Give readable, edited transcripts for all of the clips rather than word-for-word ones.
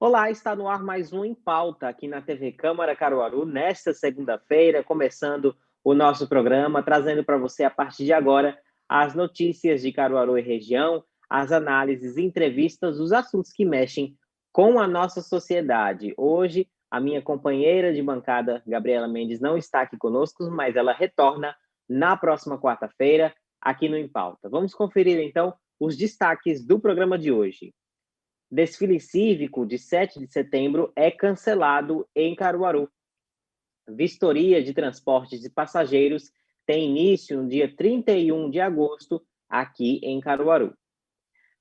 Olá, está no ar mais um Em Pauta aqui na TV Câmara Caruaru, nesta segunda-feira, começando o nosso programa, trazendo para você a partir de agora as notícias de Caruaru e região, as análises, entrevistas, os assuntos que mexem com a nossa sociedade. Hoje, a minha companheira de bancada, Gabriela Mendes, não está aqui conosco, mas ela retorna na próxima quarta-feira aqui no Em Pauta. Vamos conferir então os destaques do programa de hoje. Desfile cívico de 7 de setembro é cancelado em Caruaru. Vistoria de transportes de passageiros tem início no dia 31 de agosto, aqui em Caruaru.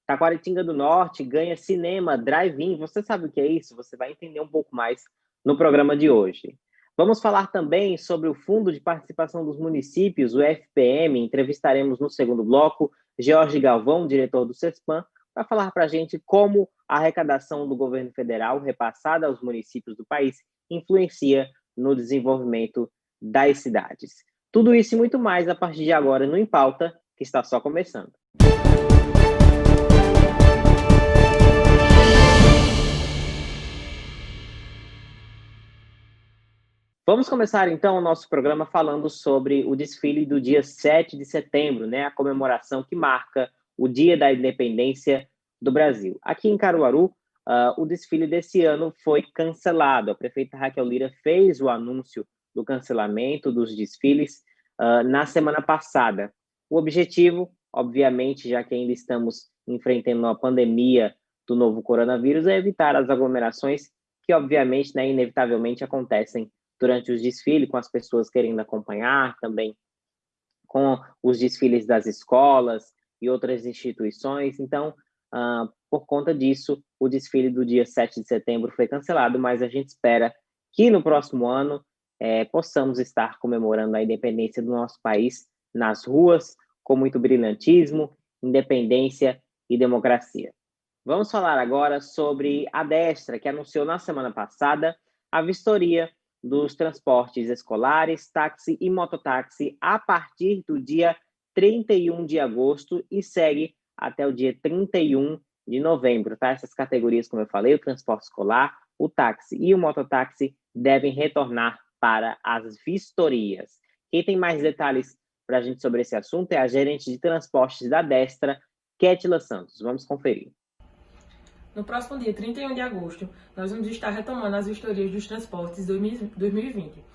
Taquaritinga do Norte ganha cinema drive-in. Você sabe o que é isso? Você vai entender um pouco mais no programa de hoje. Vamos falar também sobre o Fundo de Participação dos Municípios, o FPM. Entrevistaremos no segundo bloco Jorge Galvão, diretor do CESPAM, para falar para a gente como a arrecadação do governo federal repassada aos municípios do país influencia no desenvolvimento das cidades. Tudo isso e muito mais a partir de agora no Em Pauta, que está só começando. Vamos começar então o nosso programa falando sobre o desfile do dia 7 de setembro, né? A comemoração que marca o Dia da Independência do Brasil. Aqui em Caruaru, o desfile desse ano foi cancelado. A prefeita Raquel Lira fez o anúncio do cancelamento dos desfiles na semana passada. O objetivo, obviamente, já que ainda estamos enfrentando a pandemia do novo coronavírus, é evitar as aglomerações que, obviamente, né, inevitavelmente acontecem durante os desfiles, com as pessoas querendo acompanhar, também com os desfiles das escolas e outras instituições. Então, por conta disso, o desfile do dia 7 de setembro foi cancelado, mas a gente espera que no próximo ano possamos estar comemorando a independência do nosso país nas ruas, com muito brilhantismo, independência e democracia. Vamos falar agora sobre a Destra, que anunciou na semana passada a vistoria dos transportes escolares, táxi e mototáxi a partir do dia 31 de agosto e segue até o dia 31 de novembro, tá? Essas categorias, como eu falei, o transporte escolar, o táxi e o mototáxi devem retornar para as vistorias. Quem tem mais detalhes para a gente sobre esse assunto é a gerente de transportes da Destra, Kétila Santos. Vamos conferir. No próximo dia 31 de agosto, nós vamos estar retomando as vistorias dos transportes 2020.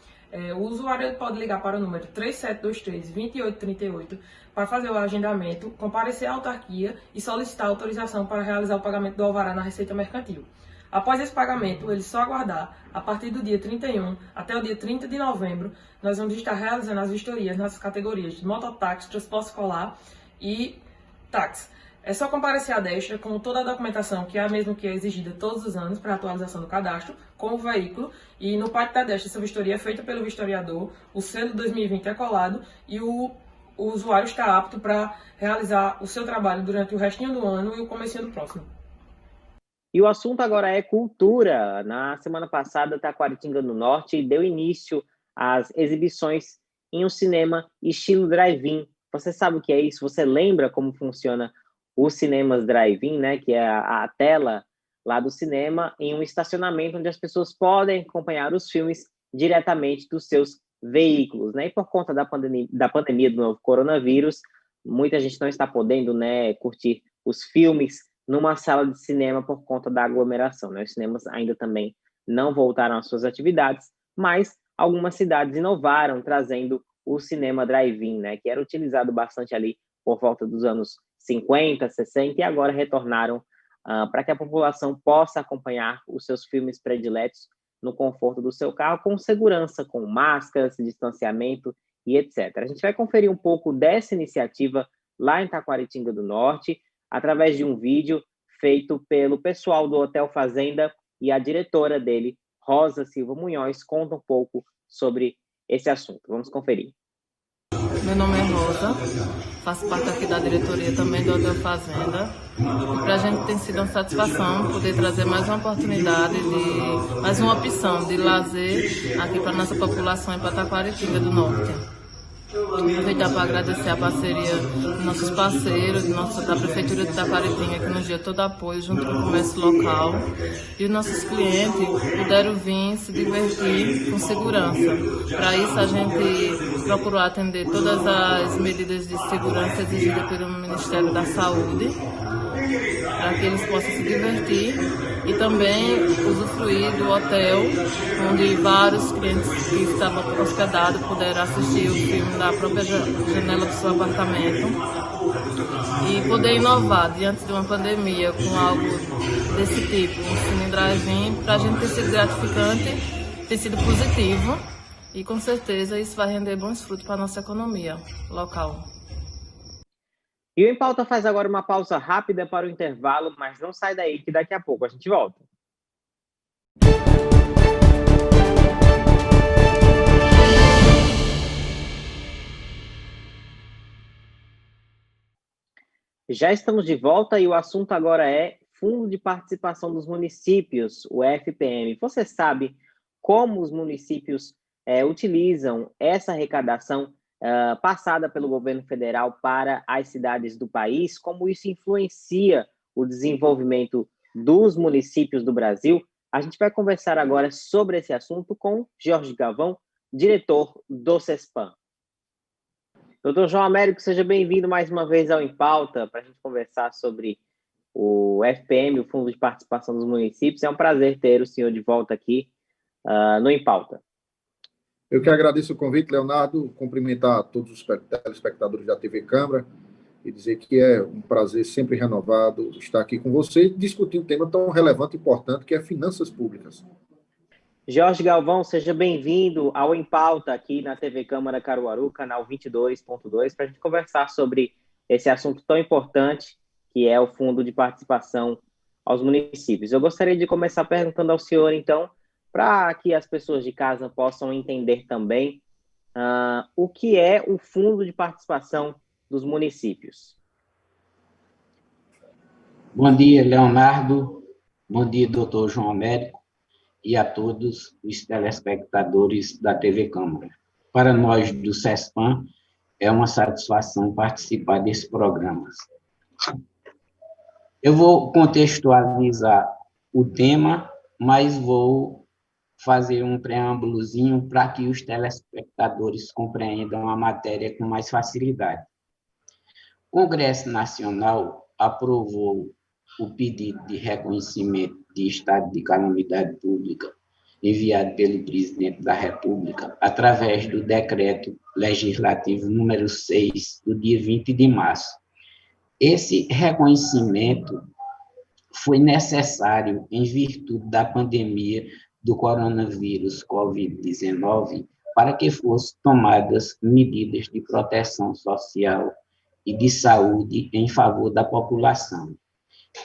O usuário pode ligar para o número 3723-2838 para fazer o agendamento, comparecer à autarquia e solicitar autorização para realizar o pagamento do alvará na Receita Mercantil. Após esse pagamento, ele só aguardar, a partir do dia 31 até o dia 30 de novembro, nós vamos estar realizando as vistorias nas categorias de mototáxi, transporte escolar e táxi. É só comparecer à Destra com toda a documentação, que é a mesma que é exigida todos os anos para a atualização do cadastro, com o veículo, e no pátio da Destra essa vistoria é feita pelo vistoriador, o selo 2020 é colado e o usuário está apto para realizar o seu trabalho durante o restinho do ano e o comecinho do próximo. E o assunto agora é cultura. Na semana passada, Taquaritinga do Norte deu início às exibições em um cinema estilo drive-in. Você sabe o que é isso? Você lembra como funciona os cinemas drive-in, né, que é a tela lá do cinema, em um estacionamento onde as pessoas podem acompanhar os filmes diretamente dos seus veículos, né? E por conta da pandemia do novo coronavírus, muita gente não está podendo, né, curtir os filmes numa sala de cinema por conta da aglomeração, né? Os cinemas ainda também não voltaram às suas atividades, mas algumas cidades inovaram, trazendo o cinema drive-in, né, que era utilizado bastante ali por volta dos anos 50, 60, e agora retornaram para que a população possa acompanhar os seus filmes prediletos no conforto do seu carro, com segurança, com máscaras, distanciamento e etc. A gente vai conferir um pouco dessa iniciativa lá em Taquaritinga do Norte, através de um vídeo feito pelo pessoal do Hotel Fazenda, e a diretora dele, Rosa Silva Munhoz, conta um pouco sobre esse assunto. Vamos conferir. Meu nome é Rosa, faço parte aqui da diretoria também do Hotel Fazenda. E para a gente tem sido uma satisfação poder trazer mais uma oportunidade, mais uma opção de lazer aqui para a nossa população em Taquaritinga do Norte. Aproveitar para agradecer a parceria dos nossos parceiros, da Prefeitura de Taquaritinga, que nos deu todo apoio junto com o comércio local. E os nossos clientes puderam vir se divertir com segurança. Para isso, a gente procurou atender todas as medidas de segurança exigidas pelo Ministério da Saúde, para que eles possam se divertir e também usufruir do hotel, onde vários clientes que estavam hospedados puderam assistir o filme da própria janela do seu apartamento e poder inovar diante de uma pandemia com algo desse tipo, um cine drive-in, para a gente ter sido gratificante, ter sido positivo e com certeza isso vai render bons frutos para a nossa economia local. E o Em Pauta faz agora uma pausa rápida para o intervalo, mas não sai daí que daqui a pouco a gente volta. Já estamos de volta e o assunto agora é Fundo de Participação dos Municípios, o FPM. Você sabe como os municípios utilizam essa arrecadação passada pelo governo federal para as cidades do país, como isso influencia o desenvolvimento dos municípios do Brasil? A gente vai conversar agora sobre esse assunto com Jorge Galvão, diretor do CESPAM. Doutor João Américo, seja bem-vindo mais uma vez ao Em Pauta, para a gente conversar sobre o FPM, o Fundo de Participação dos Municípios. É um prazer ter o senhor de volta aqui no Em Pauta. Eu que agradeço o convite, Leonardo, cumprimentar todos os telespectadores da TV Câmara e dizer que é um prazer sempre renovado estar aqui com você e discutir um tema tão relevante e importante que é finanças públicas. Jorge Galvão, seja bem-vindo ao Em Pauta aqui na TV Câmara Caruaru, canal 22.2, para a gente conversar sobre esse assunto tão importante que é o Fundo de Participação aos Municípios. Eu gostaria de começar perguntando ao senhor, então, para que as pessoas de casa possam entender também o que é o Fundo de Participação dos Municípios. Bom dia, Leonardo. Bom dia, doutor João Américo, e a todos os telespectadores da TV Câmara. Para nós do CESPAM, é uma satisfação participar desse programa. Eu vou contextualizar o tema, mas vou fazer um preâmbulozinho para que os telespectadores compreendam a matéria com mais facilidade. O Congresso Nacional aprovou o pedido de reconhecimento de estado de calamidade pública enviado pelo presidente da República através do decreto legislativo número 6, do dia 20 de março. Esse reconhecimento foi necessário em virtude da pandemia do coronavírus Covid-19 para que fossem tomadas medidas de proteção social e de saúde em favor da população.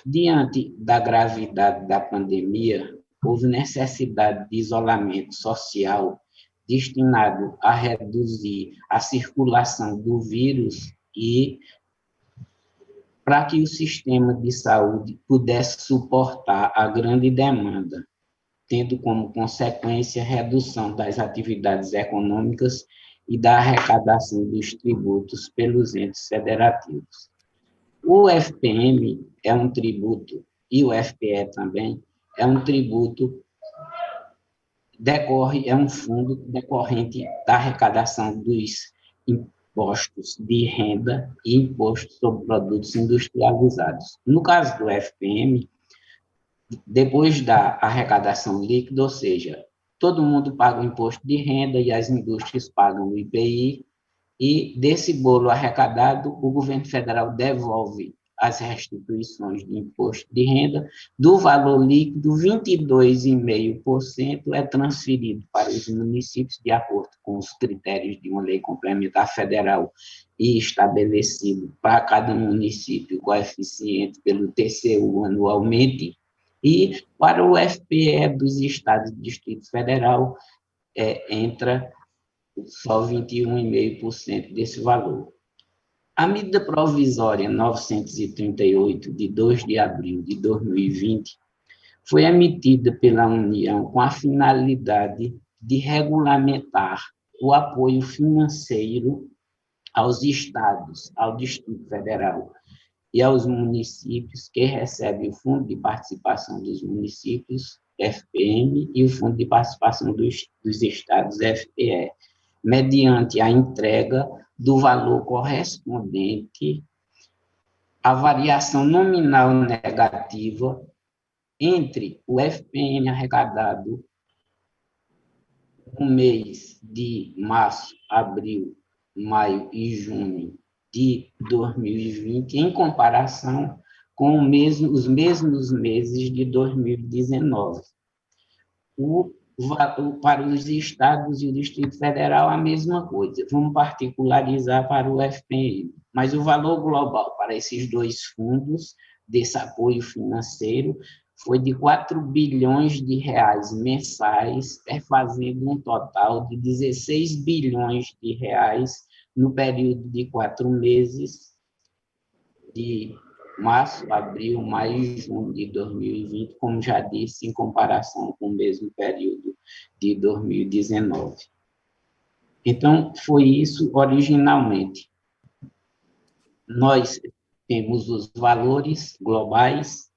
Diante da gravidade da pandemia, houve necessidade de isolamento social destinado a reduzir a circulação do vírus e para que o sistema de saúde pudesse suportar a grande demanda, tendo como consequência a redução das atividades econômicas e da arrecadação dos tributos pelos entes federativos. O FPM é um tributo, e o FPE também, é um tributo, é um fundo decorrente da arrecadação dos impostos de renda e impostos sobre produtos industrializados. No caso do FPM, depois da arrecadação líquida, ou seja, todo mundo paga o imposto de renda e as indústrias pagam o IPI, e desse bolo arrecadado, o governo federal devolve as restituições de imposto de renda, do valor líquido, 22,5% é transferido para os municípios de acordo com os critérios de uma lei complementar federal e estabelecido para cada município o coeficiente pelo TCU anualmente, e para o FPE dos estados e Distrito Federal entra só 21,5% desse valor. A medida provisória 938, de 2 de abril de 2020, foi emitida pela União com a finalidade de regulamentar o apoio financeiro aos estados, ao Distrito Federal e aos municípios que recebem o Fundo de Participação dos Municípios, FPM, e o Fundo de Participação dos Estados, FPE, mediante a entrega do valor correspondente à variação nominal negativa entre o FPM arrecadado no mês de março, abril, maio e junho de 2020, em comparação com os mesmos meses de 2019. Para os estados e o Distrito Federal, a mesma coisa. Vamos particularizar para o FPM. Mas o valor global para esses dois fundos, desse apoio financeiro, foi de 4 bilhões de reais mensais, fazendo um total de 16 bilhões de reais no período de 4 meses, de março, abril, maio e junho de 2020, como já disse, em comparação com o mesmo período de 2019. Então, foi isso originalmente. Nós temos os valores globais.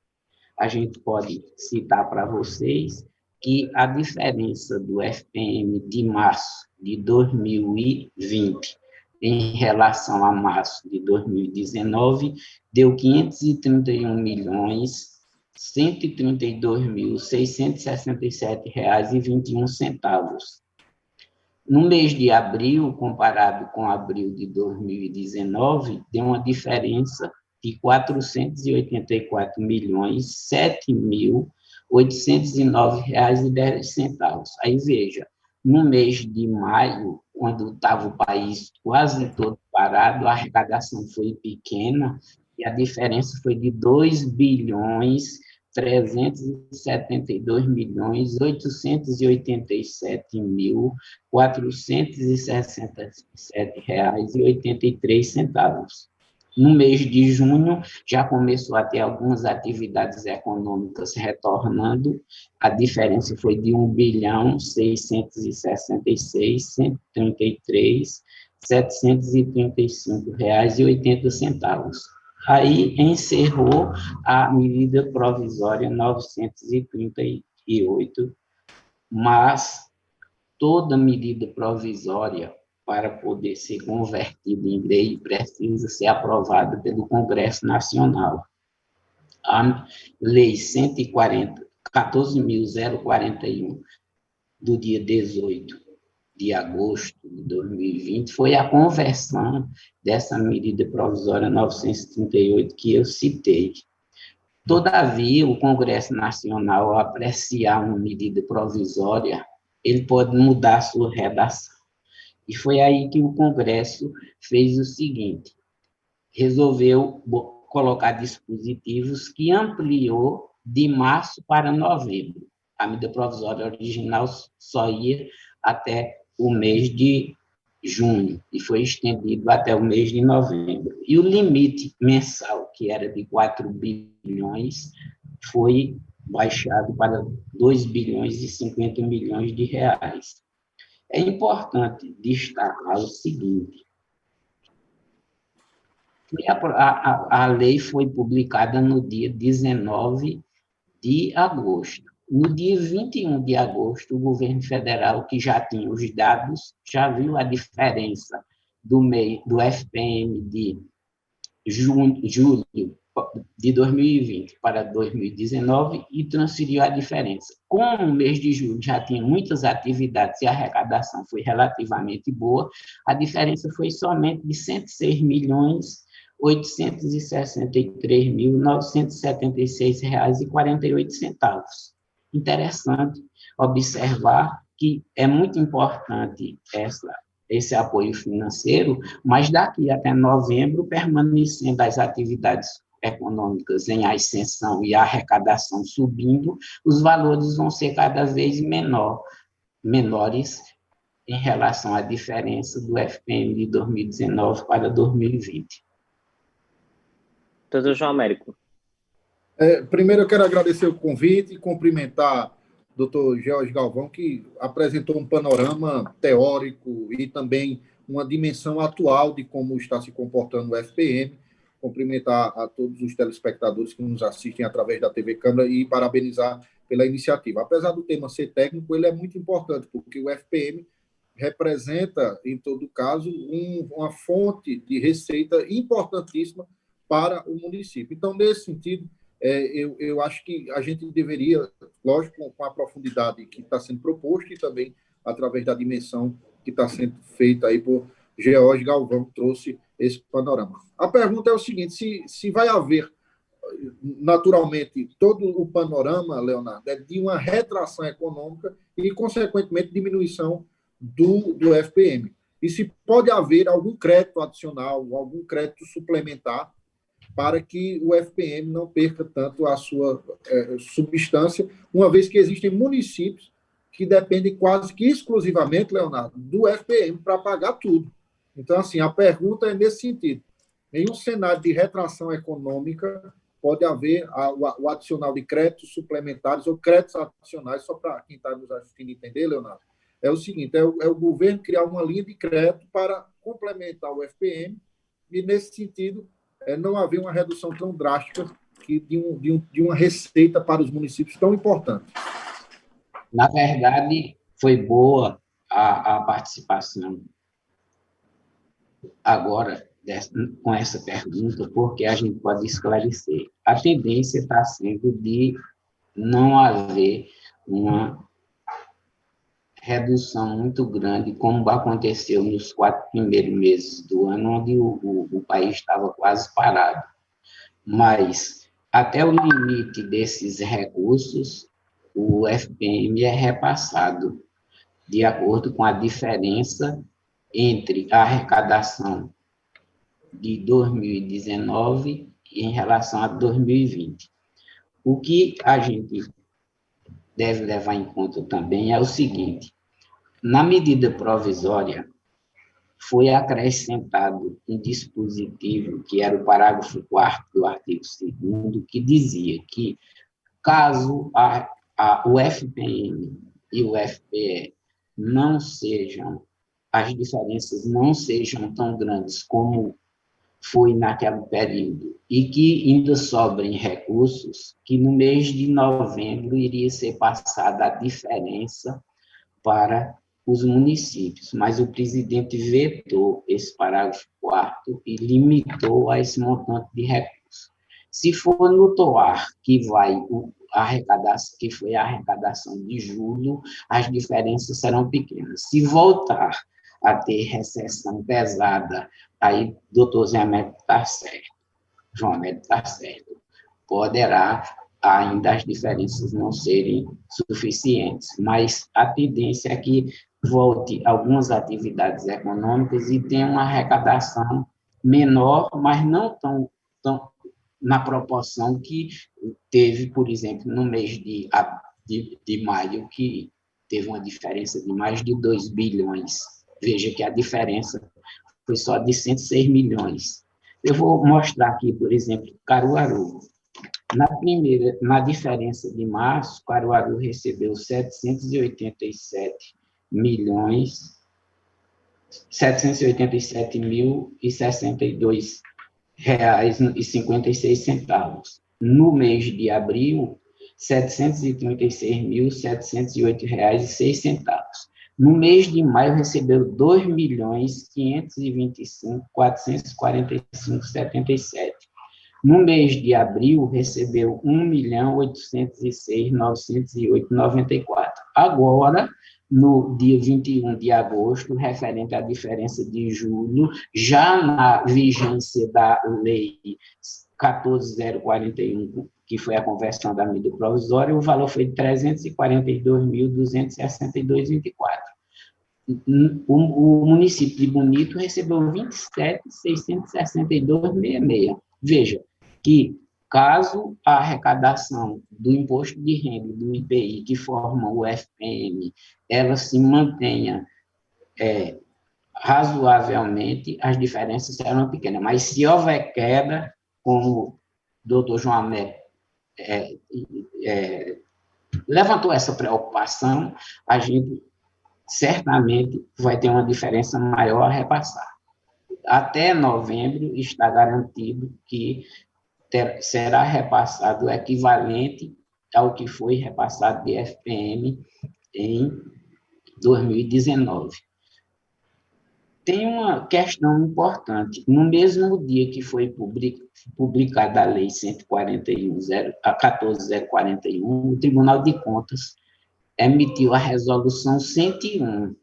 A gente pode citar para vocês que a diferença do FPM de março de 2020 em relação a março de 2019 deu 532.132.667,21. No mês de abril, comparado com abril de 2019, deu uma diferença de 484.007.809,10. Aí, veja, no mês de maio, quando estava o país quase todo parado, a arrecadação foi pequena e a diferença foi de 2.372.872.467,83. No mês de junho, já começou a ter algumas atividades econômicas retornando. A diferença foi de 1.666.133.735,80. Aí encerrou a medida provisória 938, mas toda medida provisória, para poder ser convertida em lei, precisa ser aprovada pelo Congresso Nacional. A Lei 14.041, do dia 18 de agosto de 2020, foi a conversão dessa medida provisória 938 que eu citei. Todavia, o Congresso Nacional, ao apreciar uma medida provisória, ele pode mudar a sua redação. E foi aí que o Congresso fez o seguinte: resolveu colocar dispositivos que ampliou de março para novembro. A medida provisória original só ia até o mês de junho e foi estendido até o mês de novembro. E o limite mensal, que era de 4 bilhões, foi baixado para 2 bilhões e 50 milhões de reais. É importante destacar o seguinte: a lei foi publicada no dia 19 de agosto. No dia 21 de agosto, o governo federal, que já tinha os dados, já viu a diferença do FPM de julho de 2020 para 2019 e transferiu a diferença. Como o mês de julho já tinha muitas atividades e a arrecadação foi relativamente boa, a diferença foi somente de 106.863.976,48. Interessante observar que é muito importante esse apoio financeiro, mas daqui até novembro, permanecendo as atividades econômicas em ascensão e a arrecadação subindo, os valores vão ser cada vez menores em relação à diferença do FPM de 2019 para 2020. Doutor João Américo. Primeiro, eu quero agradecer o convite e cumprimentar doutor George Galvão, que apresentou um panorama teórico e também uma dimensão atual de como está se comportando o FPM. Cumprimentar a todos os telespectadores que nos assistem através da TV Câmara e parabenizar pela iniciativa. Apesar do tema ser técnico, ele é muito importante, porque o FPM representa, em todo caso, uma fonte de receita importantíssima para o município. Então, nesse sentido, eu acho que a gente deveria, lógico, com a profundidade que está sendo proposta e também através da dimensão que está sendo feita aí por George Galvão, trouxe esse panorama. A pergunta é o seguinte, se vai haver, naturalmente, todo o panorama, Leonardo, é de uma retração econômica e, consequentemente, diminuição do FPM. E se pode haver algum crédito adicional, algum crédito suplementar para que o FPM não perca tanto a sua substância, uma vez que existem municípios que dependem quase que exclusivamente, Leonardo, do FPM para pagar tudo. Então, assim, a pergunta é nesse sentido. Em um cenário de retração econômica, pode haver o adicional de créditos suplementares ou créditos adicionais, só para quem está nos assistindo entender, Leonardo, é o seguinte, é o governo criar uma linha de crédito para complementar o FPM e, nesse sentido, não haver uma redução tão drástica de uma receita para os municípios tão importante. Na verdade, foi boa a participação agora com essa pergunta, porque a gente pode esclarecer. A tendência está sendo de não haver uma redução muito grande, como aconteceu nos 4 primeiros meses do ano, onde o país estava quase parado. Mas, até o limite desses recursos, o FPM é repassado de acordo com a diferença entre a arrecadação de 2019 em relação a 2020. O que a gente deve levar em conta também é o seguinte: na medida provisória, foi acrescentado um dispositivo, que era o parágrafo 4º do artigo 2º, que dizia que, caso o FPM e o FPE não sejam, as diferenças não sejam tão grandes como foi naquele período, e que ainda sobrem recursos, que no mês de novembro iria ser passada a diferença para os municípios, mas o presidente vetou esse parágrafo 4º e limitou a esse montante de recursos. Se for no TOAR, que foi a arrecadação de julho, as diferenças serão pequenas. Se voltar a ter recessão pesada, aí doutor Zé Américo está certo, João Américo está certo, poderá ainda as diferenças não serem suficientes, mas a tendência é que volte algumas atividades econômicas e tenha uma arrecadação menor, mas não tão na proporção que teve, por exemplo, no mês de maio, que teve uma diferença de mais de 2 bilhões. Veja que a diferença foi só de 106 milhões. Eu vou mostrar aqui, por exemplo, Caruaru. Na diferença de março, Caruaru recebeu 787.062 reais e 56 centavos. No mês de abril, 736.708 reais e 6 centavos. No mês de maio, recebeu 2.525.445,77. No mês de abril, recebeu 1.806.908,94. Agora, no dia 21 de agosto, referente à diferença de julho, já na vigência da Lei 14.041, que foi a conversão da medida provisória, o valor foi de 342.262,24. O município de Bonito recebeu 27.662,66. Veja que, caso a arrecadação do imposto de renda e do IPI, que formam o FPM, ela se mantenha razoavelmente, as diferenças serão pequenas. Mas, se houver queda, como o doutor João Américo levantou essa preocupação, a gente certamente vai ter uma diferença maior a repassar. Até novembro está garantido que será repassado o equivalente ao que foi repassado de FPM em 2019. Tem uma questão importante. No mesmo dia que foi publicada a Lei 141, o Tribunal de Contas emitiu a Resolução 101,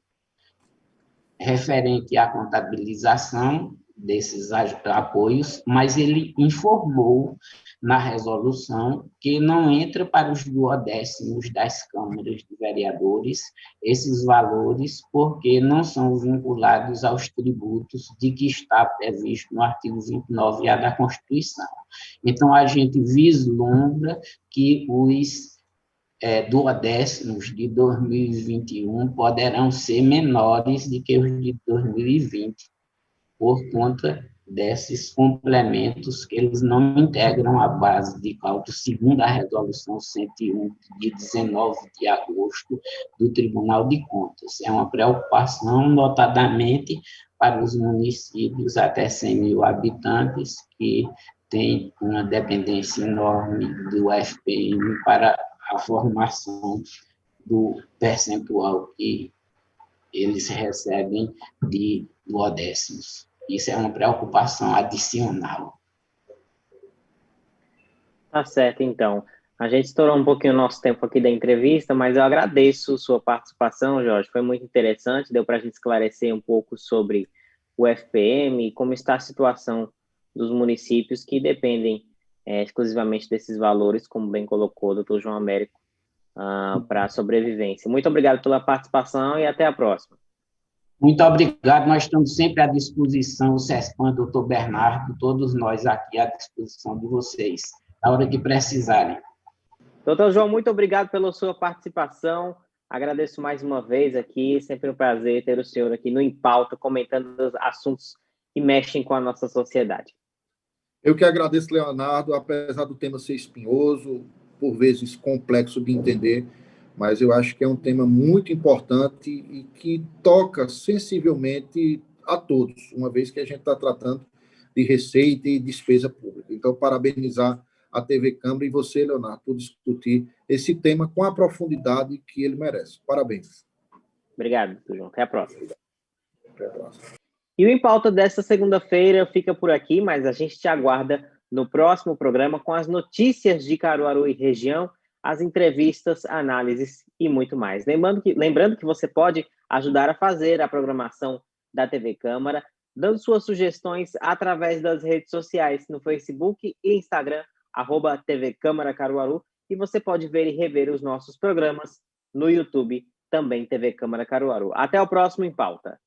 referente à contabilização desses apoios, mas ele informou na resolução que não entra para os duodécimos das câmaras de vereadores esses valores, porque não são vinculados aos tributos de que está previsto no artigo 29A da Constituição. Então, a gente vislumbra que os duodécimos de 2021 poderão ser menores do que os de 2020, por conta desses complementos que eles não integram a base de cálculo, segundo a Resolução 101, de 19 de agosto, do Tribunal de Contas. É uma preocupação, notadamente, para os municípios até 100 mil habitantes, que têm uma dependência enorme do FPM para a formação do percentual que eles recebem de duodécimos. Isso é uma preocupação adicional. Tá certo, então. A gente estourou um pouquinho o nosso tempo aqui da entrevista, mas eu agradeço sua participação, Jorge. Foi muito interessante, deu para a gente esclarecer um pouco sobre o FPM e como está a situação dos municípios que dependem exclusivamente desses valores, como bem colocou o doutor João Américo, para a sobrevivência. Muito obrigado pela participação e até a próxima. Muito obrigado, nós estamos sempre à disposição, o CESPAM, doutor Bernardo, todos nós aqui à disposição de vocês, na hora que precisarem. Doutor João, muito obrigado pela sua participação, agradeço mais uma vez aqui, sempre um prazer ter o senhor aqui no Em Pauta, comentando os assuntos que mexem com a nossa sociedade. Eu que agradeço, Leonardo, apesar do tema ser espinhoso, por vezes complexo de entender, mas eu acho que é um tema muito importante e que toca sensivelmente a todos, uma vez que a gente está tratando de receita e despesa pública. Então, parabenizar a TV Câmara e você, Leonardo, por discutir esse tema com a profundidade que ele merece. Parabéns. Obrigado, doutor João. Até a próxima. Até a próxima. E o Em Pauta desta segunda-feira fica por aqui, mas a gente te aguarda no próximo programa com as notícias de Caruaru e região, as entrevistas, análises e muito mais. Lembrando que você pode ajudar a fazer a programação da TV Câmara, dando suas sugestões através das redes sociais, no Facebook e Instagram, @TV Câmara Caruaru, e você pode ver e rever os nossos programas no YouTube, também TV Câmara Caruaru. Até o próximo Em Pauta.